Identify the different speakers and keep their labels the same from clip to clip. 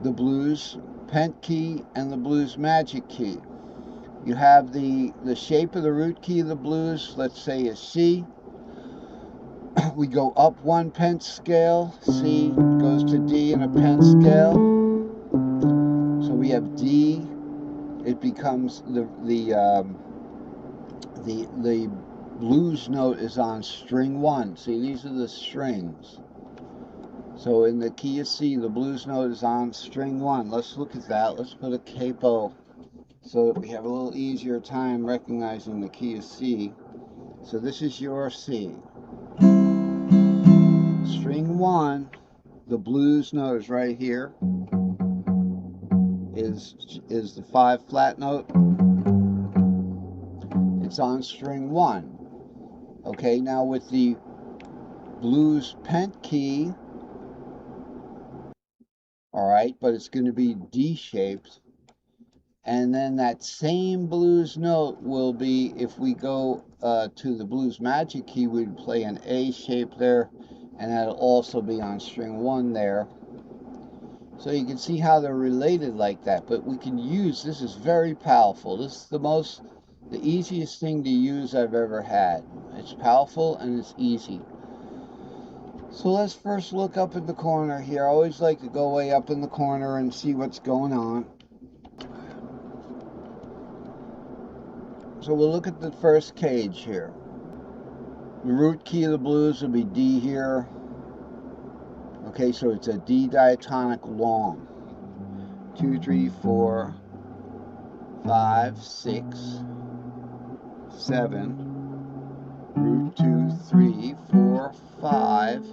Speaker 1: the blues pent key and the blues magic key. You have the shape of the root key of the blues, let's say is C. We go up one pent scale, C goes to D in a pent scale. So we have D. It becomes the blues note is on string 1. See, these are the strings. So in the key of C, the blues note is on string 1. Let's look at that. Let's put a capo so that we have a little easier time recognizing the key of C. So this is your C. String 1, the blues note is right here. Is the 5 flat note. It's on string 1. Okay, now with the blues pent key, alright, but it's going to be D-shaped. And then that same blues note will be, if we go to the blues magic key, we'd play an A shape there, and that'll also be on string 1 there. So you can see how they're related like that, but we can use, this is very powerful. This is the easiest thing to use I've ever had. It's powerful and it's easy. So let's first look up in the corner here. I always like to go way up in the corner and see what's going on. So we'll look at the first cage here. The root key of the blues will be D here. Okay, so it's a D diatonic long. 2, 3, 4, 5, 6, 7. Root 2, 3, 4, 5.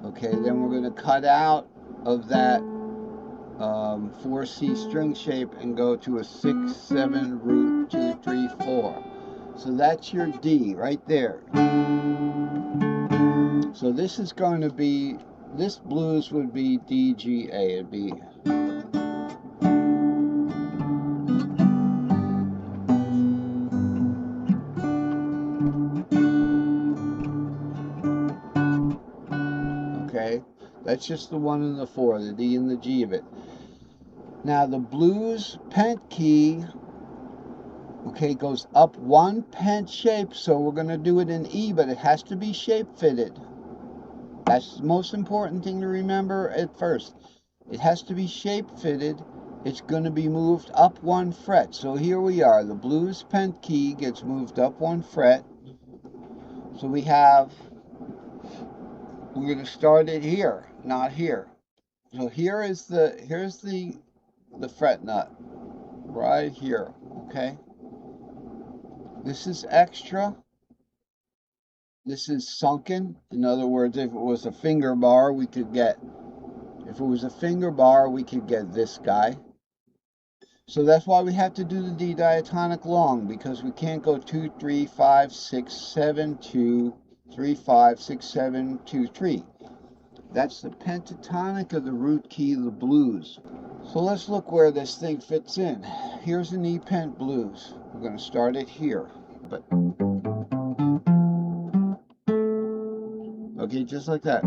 Speaker 1: Okay, then we're going to cut out of that 4C string shape and go to a 6, 7, root 2, 3, 4. So that's your D right there. So this is going to be, this blues would be D, G, A. It'd be okay. That's just the 1 and the 4, the D and the G of it. Now the blues pent key, okay, goes up 1 pent shape, so we're going to do it in E, but it has to be shape fitted. That's the most important thing to remember at first. It has to be shape fitted. It's going to be moved up 1 fret. So here we are. The blues pent key gets moved up 1 fret. So we're going to start it here, not here. So here's the fret nut right here, okay? This is extra. This is sunken. In other words, if it was a finger bar, we could get this guy. So that's why we have to do the D diatonic long, because we can't go 2, 3, 5, 6, 7, 2, 3, 5, 6, 7, 2, 3. That's the pentatonic of the root key of the blues. So let's look where this thing fits in. Here's an E pent blues. We're going to start it here. But okay, just like that.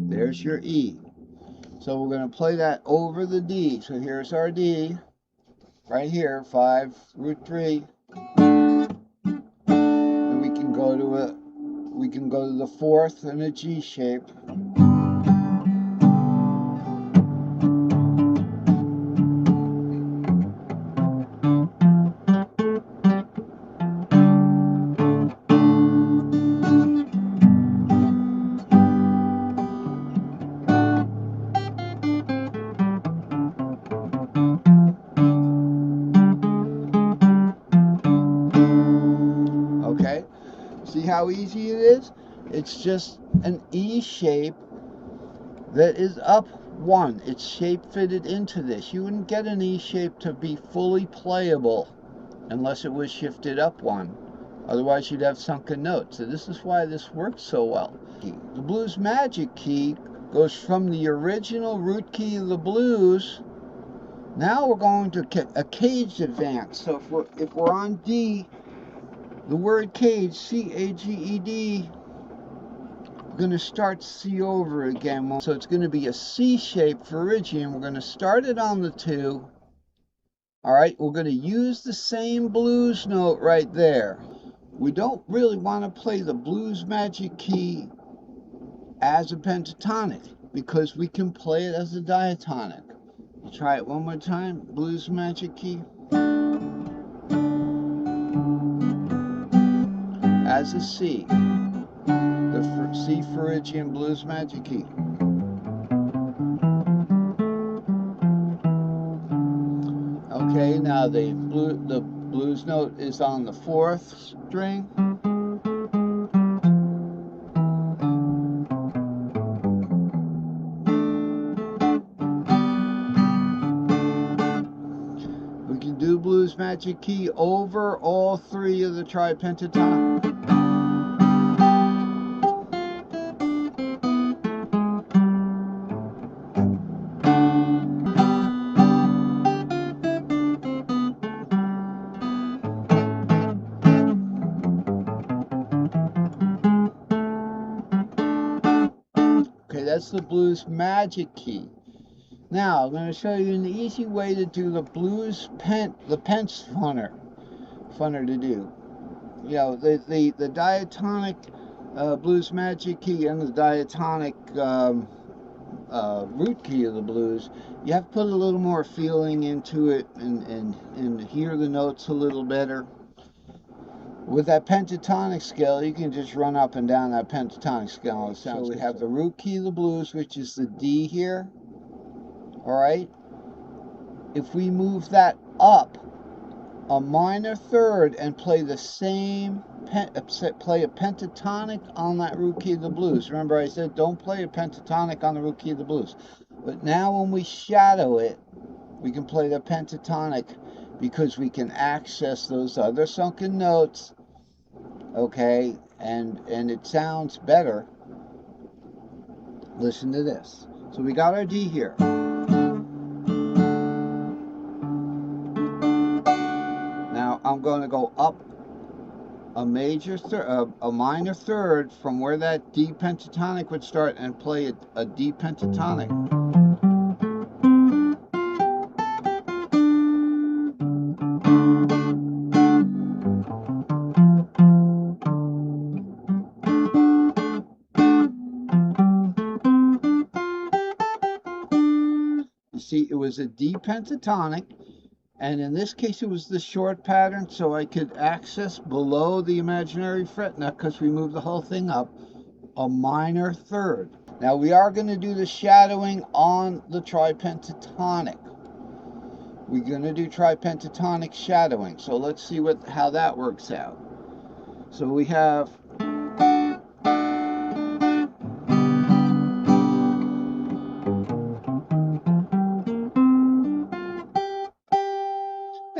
Speaker 1: There's your E. So we're going to play that over the D. So here's our D. Right here, 5, root 3. And we can go to the 4th in a G shape. Okay, see how easy it is? It's just an E shape that is up 1. It's shape fitted into this. You wouldn't get an E shape to be fully playable unless it was shifted up 1. Otherwise you'd have sunken notes. So this is why this works so well. The blues magic key goes from the original root key of the blues. Now we're going to a caged advance. So if we're on D, The word cage, C-A-G-E-D, we're going to start C over again. So it's going to be a C-shaped Phrygian. We're going to start it on the 2. All right, we're going to use the same blues note right there. We don't really want to play the blues magic key as a pentatonic because we can play it as a diatonic. You try it one more time, blues magic key. As a C, the C Phrygian blues magic key. Okay, now the blues note is on the 4th string. We can do blues magic key over all 3 of the tripentatonic. Okay, that's the blues magic key. Now, I'm going to show you an easy way to do the blues the pence funner to do. You know, the diatonic blues magic key and the diatonic root key of the blues, you have to put a little more feeling into it and hear the notes a little better. With that pentatonic scale, you can just run up and down that pentatonic scale. So we have the root key of the blues, which is the D here. All right. If we move that up a minor 3rd and play the same, play a pentatonic on that root key of the blues. Remember I said don't play a pentatonic on the root key of the blues. But now when we shadow it, we can play the pentatonic because we can access those other sunken notes, okay, and it sounds better. Listen to this. So we got our D here. Now I'm going to go up a minor 3rd from where that D pentatonic would start and play a D pentatonic. You see, it was a D pentatonic, and in this case it was the short pattern, so I could access below the imaginary fret nut because we moved the whole thing up a minor 3rd. Now we are going to do the shadowing on the tripentatonic. We're going to do tripentatonic shadowing, so let's see how that works out. So we have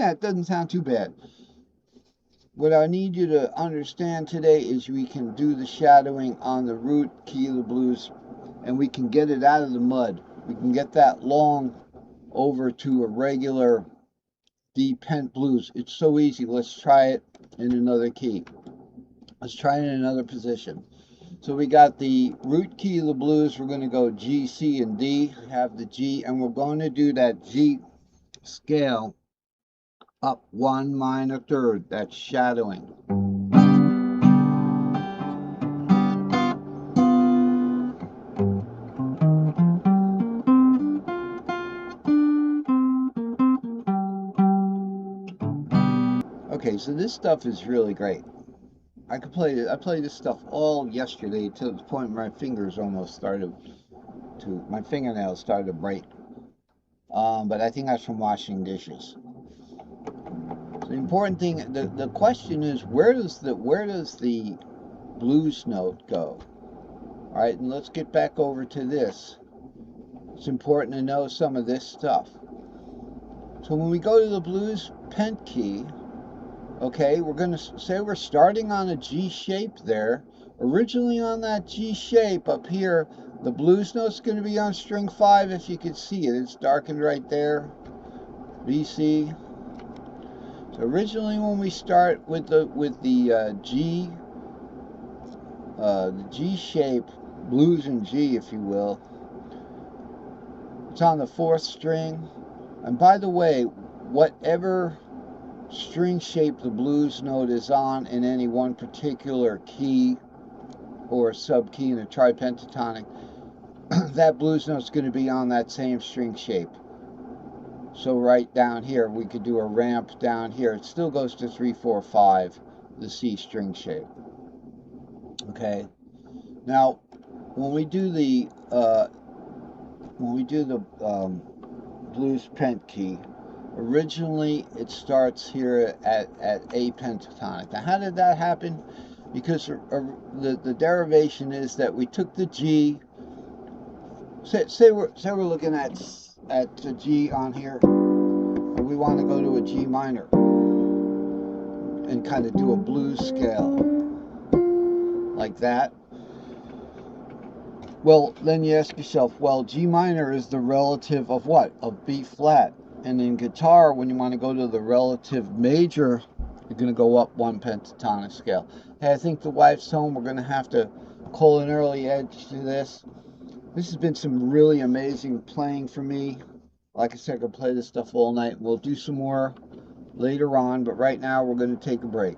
Speaker 1: it doesn't sound too bad. What I need you to understand today is we can do the shadowing on the root key of the blues, and we can get it out of the mud. We can get that long over to a regular D pent blues. It's so easy. Let's try it in another key. Let's try it in another position. So we got the root key of the blues. We're going to go G, C, and D. We have the G, and we're going to do that G scale up 1 minor 3rd. That's shadowing. Okay, so this stuff is really great. I played this stuff all yesterday to the point where my fingers almost my fingernails started to break. But I think that's from washing dishes. The important thing, the question is, where does the blues note go? All right, and let's get back over to this. It's important to know some of this stuff. So when we go to the blues pent key, okay, we're going to say we're starting on a G shape there. Originally on that G shape up here, the blues note's going to be on string 5 if you could see it. It's darkened right there. B, C. So originally, when we start with the G shape, blues in G, if you will, it's on the 4th string. And by the way, whatever string shape the blues note is on in any one particular key or sub-key in a tripentatonic, that blues note is going to be on that same string shape. So right down here, we could do a ramp down here. It still goes to 3, 4, 5, the C string shape. Okay. Now, when we do the blues pent key, originally it starts here at A pentatonic. Now, how did that happen? Because the derivation is that we took the G. Say we're looking at the G on here, and we want to go to a G minor and kind of do a blues scale like that. Well, then you ask yourself, well, G minor is the relative of what? Of B flat. And in guitar, when you want to go to the relative major, you're going to go up 1 pentatonic scale. Hey, I think the wife's home. We're going to have to call an early edge to this. This has been some really amazing playing for me. Like I said, I could play this stuff all night. We'll do some more later on, but right now we're going to take a break.